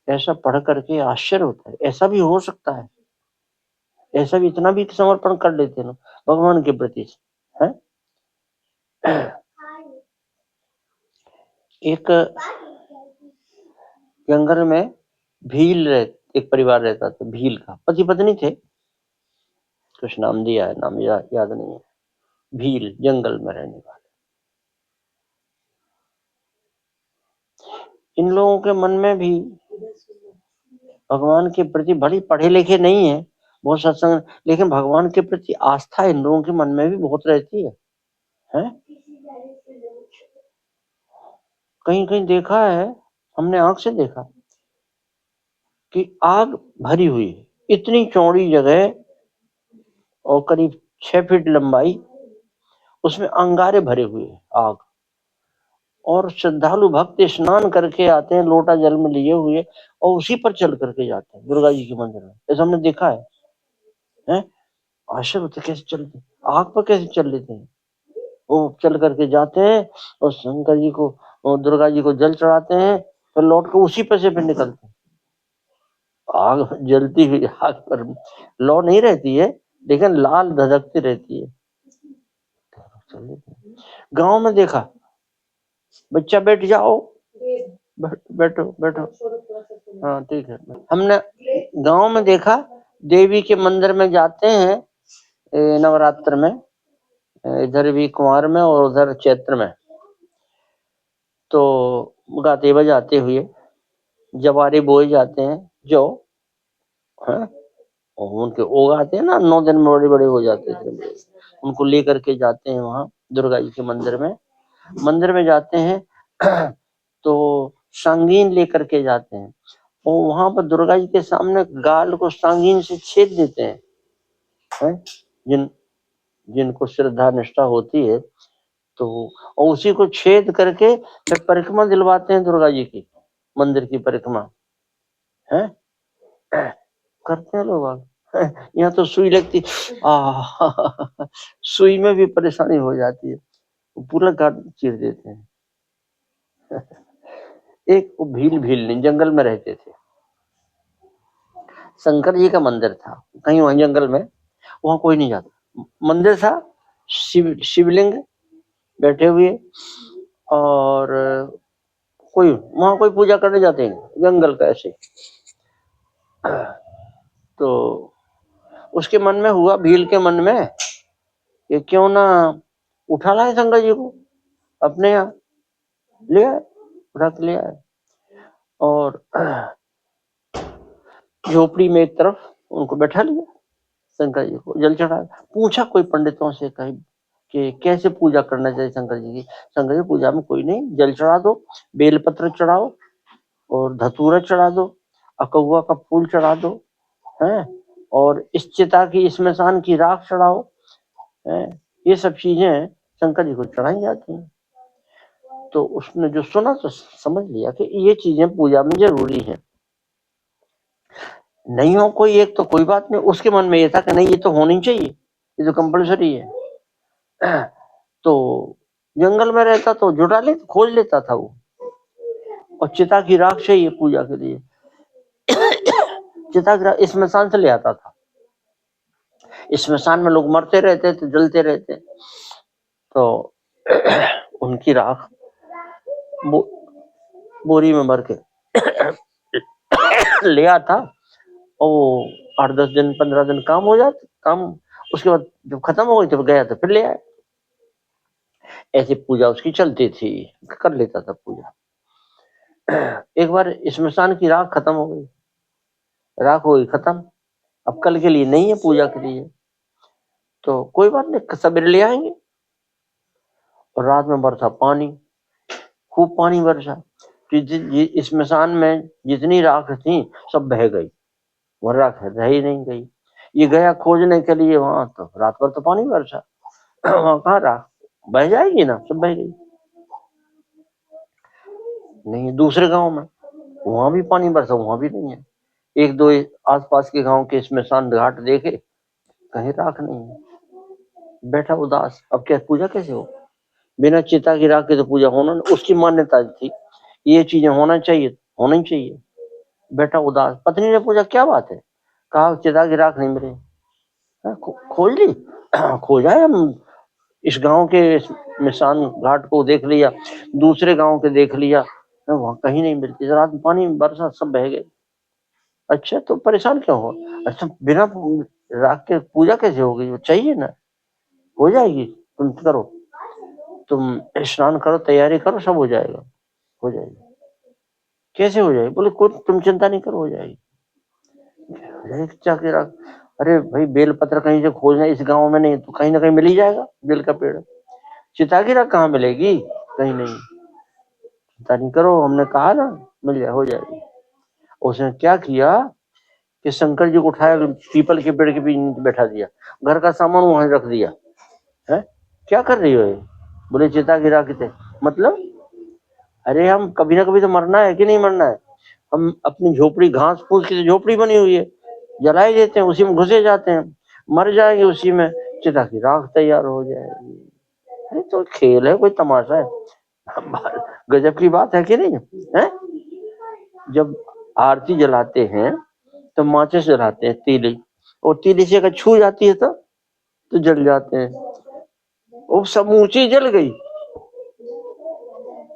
ऐसा पढ़ करके आश्चर्य होता है, ऐसा भी हो सकता है, ऐसा भी इतना भी समर्पण कर लेते हैं भगवान के प्रति है। एक जंगल में एक परिवार रहता था, भील का पति पत्नी थे, कुछ नाम दिया है, नाम याद नहीं है। भील जंगल में रहने वाले। इन लोगों के मन में भी भगवान के प्रति, बड़ी पढ़े लिखे नहीं है, बहुत सत्संग, लेकिन भगवान के प्रति आस्था इन लोगों के मन में भी बहुत रहती है। कहीं कहीं देखा है, हमने आंख से देखा कि आग भरी हुई है, इतनी चौड़ी जगह और करीब 6 फीट लंबाई, उसमें अंगारे भरे हुए आग, और श्रद्धालु भक्त स्नान करके आते हैं लोटा जल में लिए हुए, और उसी पर चल करके जाते हैं दुर्गा जी के मंदिर में। ऐसा हमने देखा है? आश्चर्य होता है, कैसे चलते, आग पर कैसे चल लेते हैं। वो चल करके जाते हैं और शंकर जी को और दुर्गा जी को जल चढ़ाते हैं, फिर लौट कर उसी पर से फिर निकलते हैं। आग जलती हुई आग पर लौ नहीं रहती है, लेकिन लाल धधकती रहती है। गांव में देखा, बच्चा बैठ जाओ, बैठो बैठो, हाँ ठीक है। हमने गांव में देखा, देवी के मंदिर में जाते हैं नवरात्र में, इधर भी कुंवर में और उधर चैत्र में, तो गाते बजाते हुए जवारे बोए जाते हैं जो है, और उनके ओग आते हैं ना, 9 दिन में बड़े बड़े हो जाते थे, उनको लेकर के जाते हैं वहां दुर्गा जी के मंदिर में जाते हैं। तो सांगीन लेकर के जाते हैं, और वहां पर दुर्गा जी के सामने गाल को सांगीन से छेद देते हैं? जिनको श्रद्धा निष्ठा होती है, तो और उसी को छेद करके फिर परिक्रमा दिलवाते हैं दुर्गा जी की, मंदिर की परिक्रमा है, करते हैं लोग। यहाँ तो सुई लगती, सुई में भी परेशानी हो जाती है, पूरा गांठ चीर देते हैं। एक भील नहीं, जंगल में रहते थे, शंकर जी का मंदिर था कहीं वहां जंगल में, वहां कोई नहीं जाता, मंदिर था, शिवलिंग बैठे हुए, और वहां कोई पूजा करने जाते नहीं, जंगल का ऐसे। तो उसके मन में हुआ, भील के मन में, कि क्यों ना उठा लाए शंकर जी को अपने यहाँ, ले आए, उठा के ले आए, और झोपड़ी में एक तरफ उनको बैठा लिया, शंकर जी को जल चढ़ाया। पूछा कोई पंडितों से कहीं कि कैसे पूजा करना चाहिए शंकर जी की। शंकर जी पूजा में कोई नहीं, जल चढ़ा दो, बेलपत्र चढ़ाओ और धतूरा चढ़ा दो, अकहुआ का फूल चढ़ा दो, है, और इस चिता की स्मशान की राख चढ़ाओ, है, ये सब चीजें शंकर जी को चढ़ाई जाती हैं। तो उसने जो सुना तो समझ लिया कि ये चीजें पूजा में जरूरी है। नहीं हो कोई एक तो कोई बात नहीं, उसके मन में ये था कि नहीं ये तो होनी चाहिए, ये तो कंपलसरी है। तो जंगल में रहता तो जुटा ले, खोज लेता था वो, और चिता की राख चाहिए पूजा के लिए, चिता की राख स्मशान से ले आता था। स्मशान में लोग मरते रहते थे, जलते रहते, तो उनकी राख बोरी में भर के ले आता, और 8-10 दिन 15 दिन काम हो जाते, काम उसके बाद जब खत्म हो गई तो गया तो फिर ले आया। ऐसी पूजा उसकी चलती थी, कर लेता था पूजा। एक बार स्मशान की राख खत्म हो गई, राख हो गई खत्म, अब कल के लिए नहीं है पूजा के लिए, तो कोई बात नहीं, सवेरे ले आएंगे। और रात में बरसा पानी, खूब पानी बरसा, स्मशान में जितनी राख थी सब बह गई, वह राख रह ही नहीं गई। ये गया खोजने के लिए वहां, तो रात भर तो पानी बरसा, वहां कहाँ राख, बह जाएगी ना, सब बह गई। नहीं, दूसरे गांव में, वहां भी पानी बरसा, वहां भी नहीं है। एक दो आसपास के गांव के स्मशान घाट देखे, कहीं राख नहीं है। बैठा उदास, अब क्या पूजा कैसे हो, बिना चिता की राख के तो पूजा होना, उसकी मान्यता थी ये चीजें होना चाहिए, होना ही चाहिए, बेटा उदास। पत्नी ने पूछा क्या बात है? कहा चिता की राख नहीं मिली। खोज ली? खोजा है, हम इस गांव के मिसान घाट को देख लिया, दूसरे गांव के देख लिया, वहां कहीं नहीं मिलती। रात में पानी बरसा, सब बह गए। अच्छा तो परेशान क्यों हो? अच्छा बिना राख के पूजा कैसे होगी? वो चाहिए ना, हो जाएगी। तुम करो, तुम स्नान करो, तैयारी करो, सब हो जाएगा। हो जाएगी। कैसे हो जाएगी? बोले कोई तुम चिंता नहीं करो, हो जाएगी। जाके रख। अरे भाई बेल पत्र कहीं से खोजना, इस गांव में नहीं तो कहीं ना कहीं मिल ही जाएगा बेल का पेड़। चिता की राख कहाँ मिलेगी? कहीं नहीं। चिंता नहीं करो, हमने कहा ना मिल जाए, हो जाएगी। उसने क्या किया कि शंकर जी को उठाया, पीपल के पेड़ के पीछे बैठा दिया, घर का सामान वहां रख दिया। है क्या कर रही हो ये? बोले चिता की राख थे। मतलब अरे हम कभी ना कभी तो मरना है कि नहीं मरना है? हम अपनी झोपड़ी, घास फूस की झोपड़ी बनी हुई है, जलाई देते हैं, उसी में घुसे जाते हैं, मर जाएंगे उसी में, चिता की राख तैयार हो जाएगी। अरे तो खेल है, कोई तमाशा है? गजब की बात है कि नहीं है? जब आरती जलाते हैं तो माचिस जलाते हैं, तीली, और तीली से अगर छू जाती है तो जल जाते हैं। वो समूची जल गई।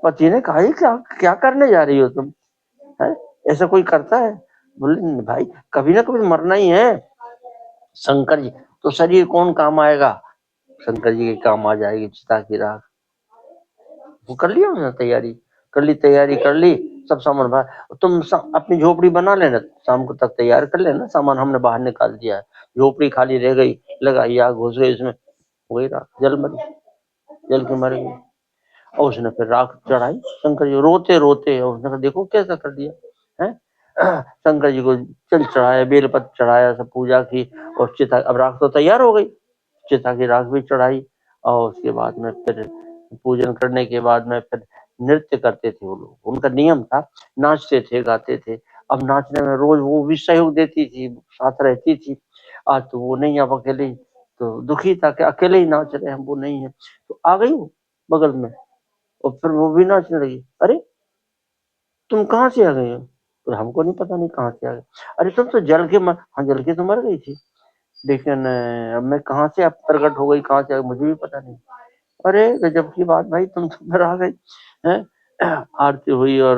पति ने कहा क्या क्या करने जा रही हो तुम? है ऐसा कोई करता है? बोले भाई कभी ना कभी मरना ही है। शंकर जी तो शरीर कौन काम आएगा? शंकर जी के काम आ जाएगी चिता की राख। वो कर लिया उन्होंने तैयारी, कर ली, तैयारी कर ली, सब सामान बाहर। तुम अपनी झोपड़ी बना लेना, शाम को तक तैयार कर लेना, सामान हमने बाहर निकाल दिया है। झोपड़ी खाली रह गई, लगाई आग, घुस गई इसमें, वही राख जल मरी, जल के मर गई। और उसने फिर राख चढ़ाई। शंकर जी रोते रोते, और उसने कहा देखो कैसा कर दिया है। शंकर जी को जल चढ़ाया, बेलपत्र चढ़ाया, सब पूजा की, और चिता, अब राख तो तैयार हो गई, चिता की राख भी चढ़ाई। और उसके बाद में फिर पूजन करने के बाद में फिर नृत्य करते थे वो लोग, उनका नियम था, नाचते थे, गाते थे। अब नाचने में रोज वो भी सहयोग देती थी, साथ रहती थी। आज तो वो नहीं, अब अकेले, तो दुखी था कि अकेले ही नाच रहे हम, वो नहीं है। तो आ गई वो बगल में, और फिर वो भी नाचने लगी। अरे तुम कहाँ से आ गई हो? तो हमको नहीं पता, नहीं कहाँ से आ गए। अरे तुम तो जल के मर, हाँ जल के तो मर गई थी, लेकिन अब मैं कहाँ से अब प्रकट हो गई, कहाँ से आ गई मुझे भी पता नहीं। अरे गजब की बात भाई, तुम तो फिर आ गई हैं। आरती हुई, और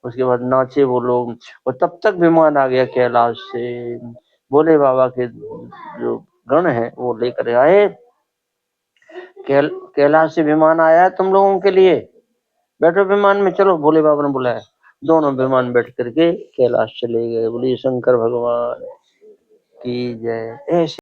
उसके बाद नाचे वो लोग, और तब तक विमान आ गया कैलाश से। भोले बाबा के जो गण है वो लेकर आए। कैलाश से विमान आया तुम लोगों के लिए, बैठो विमान में, चलो, भोले बाबा ने बुलाया। दोनों विमान बैठ करके कैलाश चले गए। बोलिए शंकर भगवान की जय। ऐसे